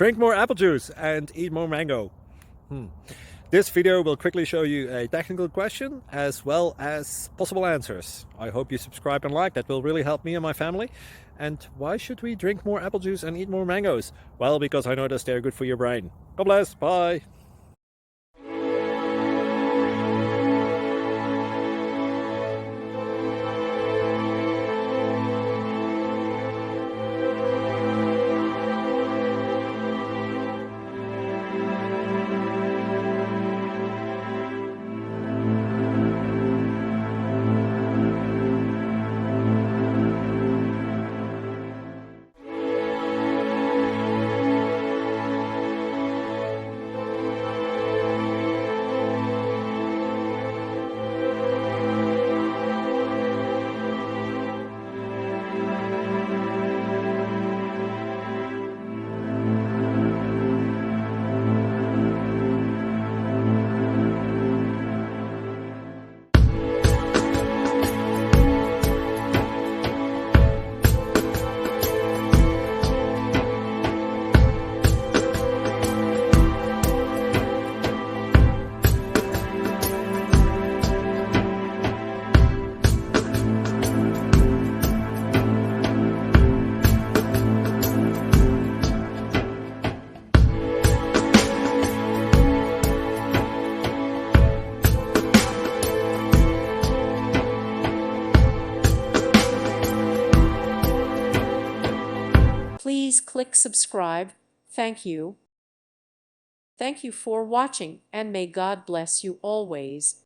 Drink more apple juice and eat more mango. This video will quickly show you a technical question as well as possible answers. I hope you subscribe and like, that will really help me and my family. And why should we drink more apple juice and eat more mangoes? Well, because I noticed they're good for your brain. God bless, bye! Please click subscribe. Thank you. Thank you for watching, and may God bless you always.